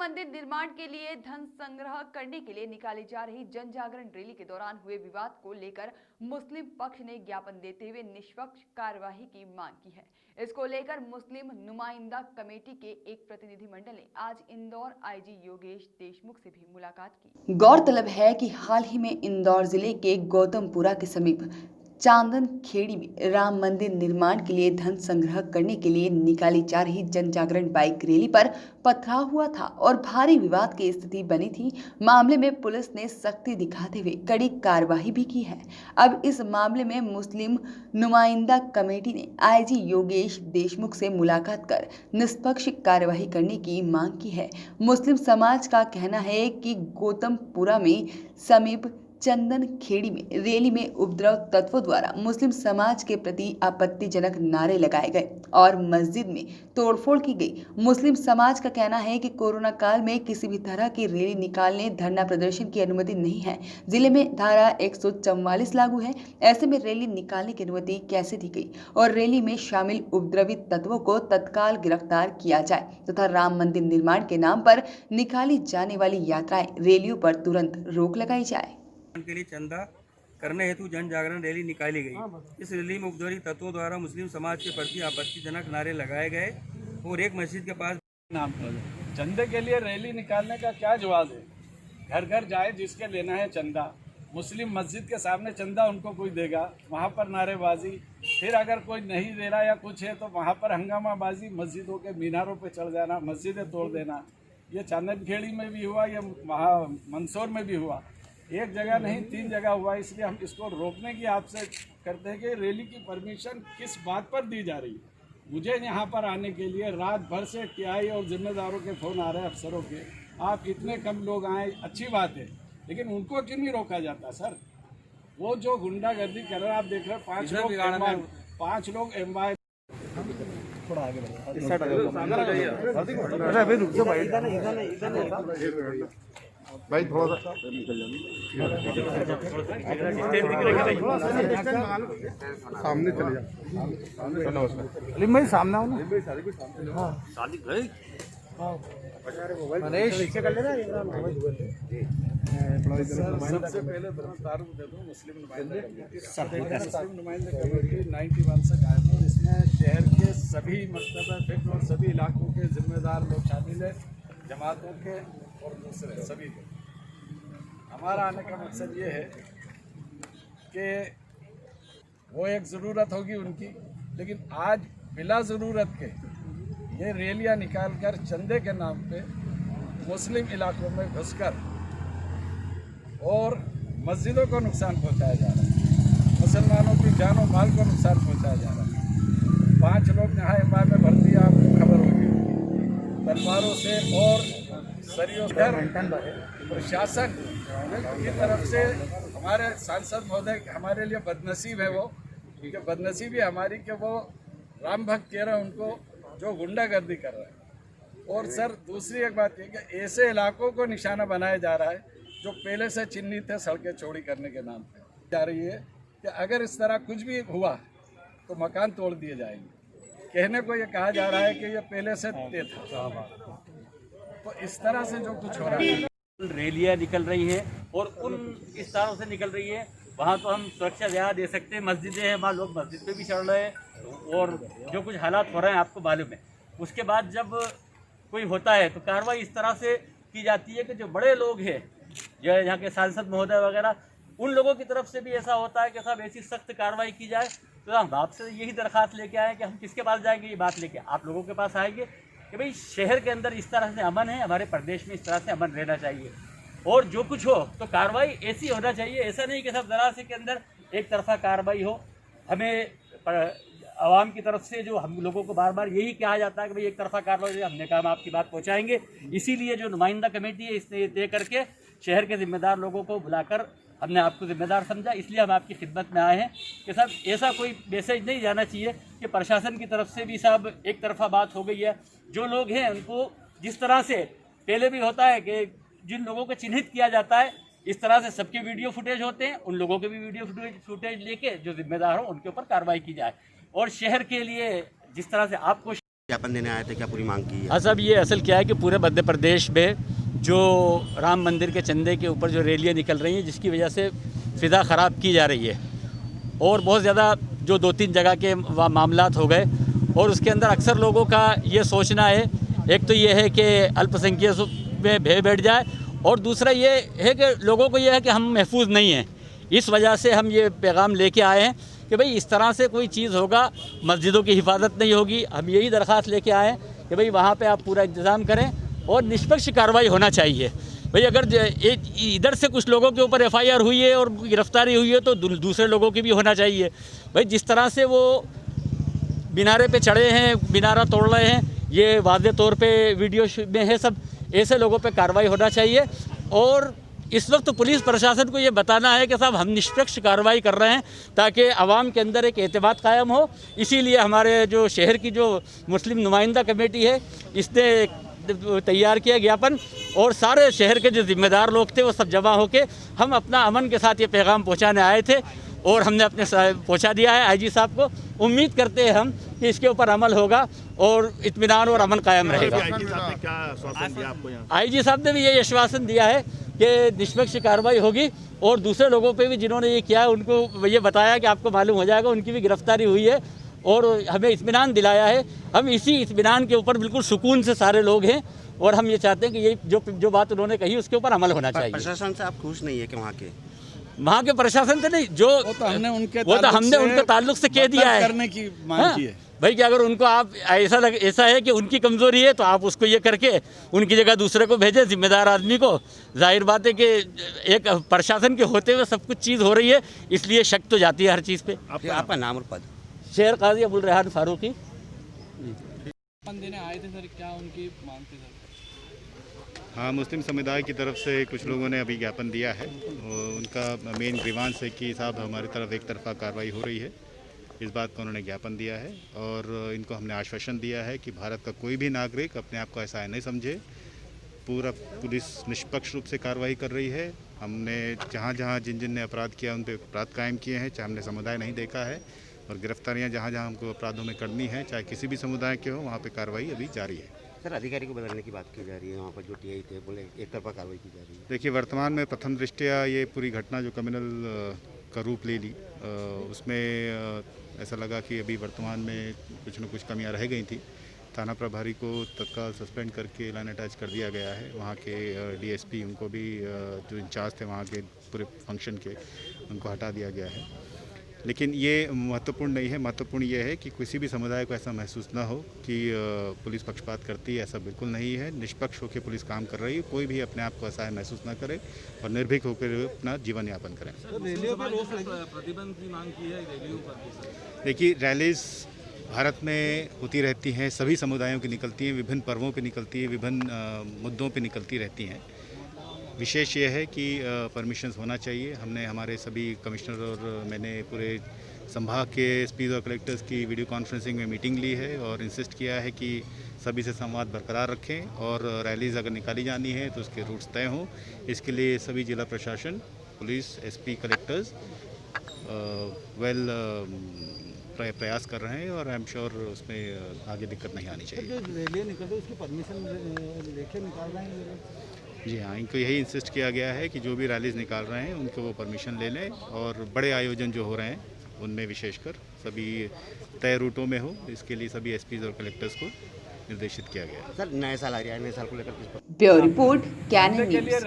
मंदिर निर्माण के लिए धन संग्रह करने के लिए निकाली जा रही जन जागरण रैली के दौरान हुए विवाद को लेकर मुस्लिम पक्ष ने ज्ञापन देते हुए निष्पक्ष कार्यवाही की मांग की है। इसको लेकर मुस्लिम नुमाइंदा कमेटी के एक प्रतिनिधिमंडल ने आज इंदौर आईजी योगेश देशमुख से भी मुलाकात की। गौरतलब है कि हाल ही में इंदौर जिले के गौतमपुरा के समीप चांदन खेड़ी में राम मंदिर निर्माण के लिए धन संग्रह करने के लिए निकाली जा रही जन जागरण बाइक रैली पर पथराव हुआ था और भारी विवाद की स्थिति बनी थी। मामले में पुलिस ने सख्ती दिखाते हुए कड़ी कार्रवाई भी की है। अब इस मामले में मुस्लिम नुमाइंदा कमेटी ने आईजी योगेश देशमुख से मुलाकात कर निष्पक्ष कार्यवाही करने की मांग की है। मुस्लिम समाज का कहना है कि गौतमपुरा में समीप चंदन खेड़ी में रैली में उपद्रव तत्वों द्वारा मुस्लिम समाज के प्रति आपत्तिजनक नारे लगाए गए और मस्जिद में तोड़फोड़ की गई। मुस्लिम समाज का कहना है कि कोरोना काल में किसी भी तरह की रैली निकालने, धरना प्रदर्शन की अनुमति नहीं है। जिले में धारा 144 लागू है। ऐसे में रैली निकालने की अनुमति कैसे दी गई और रैली में शामिल उपद्रवी तत्वों को तत्काल गिरफ्तार किया जाए तथा राम मंदिर निर्माण के नाम पर निकाली जाने वाली यात्राएं, रैलियों पर तुरंत रोक लगाई जाए। के लिए चंदा करने हेतु जन जागरण रैली निकाली गई। इस रैली में उपद्रवी तत्वों द्वारा मुस्लिम समाज के प्रति आपत्तिजनक नारे लगाए गए और एक मस्जिद के पास नाम चंदे के लिए रैली निकालने का क्या जवाब है? घर घर जाए, जिसके लेना है चंदा। मुस्लिम मस्जिद के सामने चंदा उनको कोई देगा, वहाँ पर नारेबाजी। फिर अगर कोई नहीं दे रहा या कुछ है तो वहाँ पर हंगामाबाजी, मस्जिदों के मीनारों पर चढ़ जाना, मस्जिदें तोड़ देना। ये चांदन खेड़ी में भी हुआ, ये वहाँ मंदसौर में भी हुआ। एक जगह नहीं, 3 जगह हुआ। इसलिए हम इसको रोकने की आपसे करते हैं कि रैली की परमिशन किस बात पर दी जा रही है। मुझे यहाँ पर आने के लिए रात भर से टीआई और जिम्मेदारों के फ़ोन आ रहे हैं, अफसरों के। आप इतने कम लोग आए, अच्छी बात है, लेकिन उनको क्यों नहीं रोका जाता सर? वो जो गुंडागर्दी कर रहे हैं, आप देख रहे हैं, 5 लोग एम्बाय थोड़ा आगे भाई थोड़ा सा सामने चले जाओ। नमस्कार भाई, सामने आओ ना। सबसे पहले तारुफ दे दो। मुस्लिम नुमाइंदा कमेटी 91 से कायम है। इसमें शहर के सभी मकतब फिक्र और सभी इलाकों के जिम्मेदार लोग शामिल हैं, जमातों के और दूसरे सभी के। हमारा आने का मकसद ये है कि वो एक ज़रूरत होगी उनकी, लेकिन आज बिला ज़रूरत के ये रैलियाँ निकालकर चंदे के नाम पे मुस्लिम इलाकों में घुसकर और मस्जिदों को नुकसान पहुंचाया जा रहा है, मुसलमानों की जान और माल को नुकसान पहुंचाया जा रहा है। 5 लोग यहाँ एमआई में भर्ती है, आपको खबर होगी, तलवारों से और सरियों से। प्रशासन की तरफ से हमारे सांसद महोदय, हमारे लिए बदनसीब है वो, क्योंकि बदनसीबी हमारी कि वो राम भक्त कह रहे हैं उनको, जो गुंडागर्दी कर रहे हैं। और सर दूसरी एक बात ये कि ऐसे इलाकों को निशाना बनाया जा रहा है जो पहले से चिन्हित है सड़कें चौड़ी करने के नाम पे। जा रही है कि अगर इस तरह कुछ भी हुआ तो मकान तोड़ दिए जाएंगे। कहने को ये कहा जा रहा है कि ये पहले से तय था। तो इस तरह से जो कुछ हो रहा है, रैलियाँ निकल रही हैं और उन इस तरह से निकल रही है, वहाँ तो हम सुरक्षा यहाँ दे सकते हैं। मस्जिदें हैं, वहाँ लोग मस्जिद पे भी चढ़ रहे हैं और जो कुछ हालात हो रहे हैं आपको मालूम है। उसके बाद जब कोई होता है तो कार्रवाई इस तरह से की जाती है कि जो बड़े लोग हैं, जो यहाँ के सांसद महोदय वगैरह, उन लोगों की तरफ से भी ऐसा होता है कि साहब ऐसी सख्त कार्रवाई की जाए। तो हम आपसे यही दरख्वास्त लेके आए कि हम किसके पास जाएंगे, ये बात लेके आप लोगों के पास आएंगे कि भाई शहर के अंदर इस तरह से अमन है, हमारे प्रदेश में इस तरह से अमन रहना चाहिए और जो कुछ हो तो कार्रवाई ऐसी होना चाहिए। ऐसा नहीं कि सब जरा से के अंदर एक तरफा कार्रवाई हो। हमें आवाम की तरफ से जो हम लोगों को बार बार यही कहा जाता है कि भाई एक तरफा कार्रवाई, हमने कहा हम आपकी बात पहुंचाएंगे। इसीलिए जो नुमाइंदा कमेटी है इसने तय करके शहर के जिम्मेदार लोगों को बुलाकर हमने आपको जिम्मेदार समझा। इसलिए हम आपकी खिदमत में आए हैं कि साहब ऐसा कोई मैसेज नहीं जाना चाहिए कि प्रशासन की तरफ से भी साहब एक तरफा बात हो गई है। जो लोग हैं उनको जिस तरह से पहले भी होता है कि जिन लोगों को चिन्हित किया जाता है, इस तरह से सबके वीडियो फुटेज होते हैं, उन लोगों के भी वीडियो फुटेज लेके जो जिम्मेदार हो उनके ऊपर कार्रवाई की जाए। और शहर के लिए जिस तरह से आपको ज्ञापन देने आए थे, क्या पूरी मांग की है? हाँ साहब, ये असल क्या है कि पूरे मध्य प्रदेश में जो राम मंदिर के चंदे के ऊपर जो रैलियाँ निकल रही हैं, जिसकी वजह से फ़िज़ा ख़राब की जा रही है और बहुत ज़्यादा जो 2-3 जगह के मामलात हो गए और उसके अंदर अक्सर लोगों का ये सोचना है, एक तो ये है कि अल्पसंख्यक में भय बैठ जाए और दूसरा ये है कि लोगों को ये है कि हम महफूज नहीं हैं। इस वजह से हम ये पैगाम लेके आए हैं कि भाई इस तरह से कोई चीज़ होगा, मस्जिदों की हिफाजत नहीं होगी। हम यही दरख्वास्त लेके आए हैं कि भाई वहाँ पे आप पूरा इंतज़ाम करें और निष्पक्ष कार्रवाई होना चाहिए। भाई अगर इधर से कुछ लोगों के ऊपर FIR हुई है और गिरफ्तारी हुई है तो दूसरे लोगों की भी होना चाहिए। भाई जिस तरह से वो मीनारे पे चढ़े हैं, मीनारा तोड़ रहे हैं, ये वाज़े तौर पे वीडियो में है सब, ऐसे लोगों पे कार्रवाई होना चाहिए। और इस वक्त पुलिस प्रशासन को ये बताना है कि साहब हम निष्पक्ष कार्रवाई कर रहे हैं ताकि आवाम के अंदर एक एतमाद कायम हो। इसीलिए हमारे जो शहर की जो मुस्लिम नुमाइंदा कमेटी है, इसने तैयार किया ज्ञापन और सारे शहर के जो ज़िम्मेदार लोग थे वो सब जमा होके हम अपना अमन के साथ ये पैगाम पहुंचाने आए थे और हमने अपने पहुंचा दिया है IG साहब को। उम्मीद करते हैं हम कि इसके ऊपर अमल होगा और इत्मीनान और अमन कायम रहेगा। IG साहब ने भी ये आश्वासन दिया है कि निष्पक्ष कार्रवाई होगी और दूसरे लोगों पे भी जिन्होंने ये किया है उनको ये बताया कि आपको मालूम हो जाएगा, उनकी भी गिरफ्तारी हुई है और हमें इत्मीनान दिलाया है। हम इसी इत्मीनान के ऊपर बिल्कुल सुकून से सारे लोग हैं और हम ये चाहते हैं कि ये जो बात उन्होंने कही उसके ऊपर अमल होना चाहिए। प्रशासन से आप खुश नहीं है कि वहाँ के प्रशासन से नहीं, जो वो तो हमने उनके ताल्लुक से कह दिया है करने की मांग की है भाई कि अगर उनको आप ऐसा है कि उनकी कमज़ोरी है तो आप उसको ये करके उनकी जगह दूसरे को भेजें, जिम्मेदार आदमी को। जाहिर बात है कि एक प्रशासन के होते हुए सब कुछ चीज़ हो रही है, इसलिए शक तो जाती है हर चीज़ पे। आपका नाम और पद? शेर काजी अबुल रेहान फारूकी। देने आए थे सर, क्या उनकी मांग थी सर? हाँ, मुस्लिम समुदाय की तरफ से कुछ लोगों ने अभी ज्ञापन दिया है। उनका मेन ग्रीवांस है कि साहब हमारी तरफ एक तरफा कार्रवाई हो रही है, इस बात का उन्होंने ज्ञापन दिया है और इनको हमने आश्वासन दिया है कि भारत का कोई भी नागरिक अपने आप को ऐसा नहीं समझे। पूरा पुलिस निष्पक्ष रूप से कार्रवाई कर रही है। हमने जहाँ जिन ने अपराध किया उन पर अपराध कायम किए हैं, चाहे हमने समुदाय नहीं देखा है, और गिरफ्तारियाँ जहाँ हमको अपराधों में करनी है, चाहे किसी भी समुदाय के हो, वहाँ पर कार्रवाई अभी जारी है। सर, अधिकारी को बदलने की बात की जा रही है, वहाँ पर जो TI थे बोले एक तरफा कार्रवाई की जा रही है। देखिए, वर्तमान में प्रथम दृष्टया ये पूरी घटना जो कम्युनल का रूप ले ली, उसमें ऐसा लगा कि अभी वर्तमान में कुछ न कुछ कमियां रह गई थी। थाना प्रभारी को तत्काल सस्पेंड करके लाइन अटैच कर दिया गया है। वहाँ के DSP उनको भी जो इंचार्ज थे वहाँ के पूरे फंक्शन के, उनको हटा दिया गया है। लेकिन ये महत्वपूर्ण नहीं है। महत्वपूर्ण ये है कि किसी भी समुदाय को ऐसा महसूस ना हो कि पुलिस पक्षपात करती है, ऐसा बिल्कुल नहीं है। निष्पक्ष होकर पुलिस काम कर रही है, कोई भी अपने आप को असहाय महसूस ना करे और निर्भीक होकर अपना जीवन यापन करें। प्रतिबंध की मांग की है रैलियों पर? देखिए, रैलीज भारत में होती रहती हैं, सभी समुदायों की निकलती हैं, विभिन्न पर्वों पे निकलती है, विभिन्न मुद्दों पे निकलती रहती हैं। विशेष ये है कि परमिशंस होना चाहिए। हमने हमारे सभी कमिश्नर और मैंने पूरे संभाग के SPs और कलेक्टर्स की वीडियो कॉन्फ्रेंसिंग में मीटिंग ली है और इंसिस्ट किया है कि सभी से संवाद बरकरार रखें और रैलीज़ अगर निकाली जानी है तो उसके रूट्स तय हों। इसके लिए सभी जिला प्रशासन, पुलिस, SP, कलेक्टर्स प्रयास कर रहे हैं और आई एम श्योर उसमें आगे दिक्कत नहीं आनी चाहिए। रैलियाँ निकल रही, उसकी परमिशन लेके निकाल रहे हैं? जी हाँ, इनको यही इंसिस्ट किया गया है कि जो भी रैलीज निकाल रहे हैं उनको वो परमिशन ले लें और बड़े आयोजन जो हो रहे हैं उनमें विशेषकर सभी तय रूटों में हो, इसके लिए सभी SPs और कलेक्टर्स को निर्देशित किया गया है। सर, नए साल आ रहा है, नए साल को लेकर ब्यूरो रिपोर्ट, कैनन न्यूज़।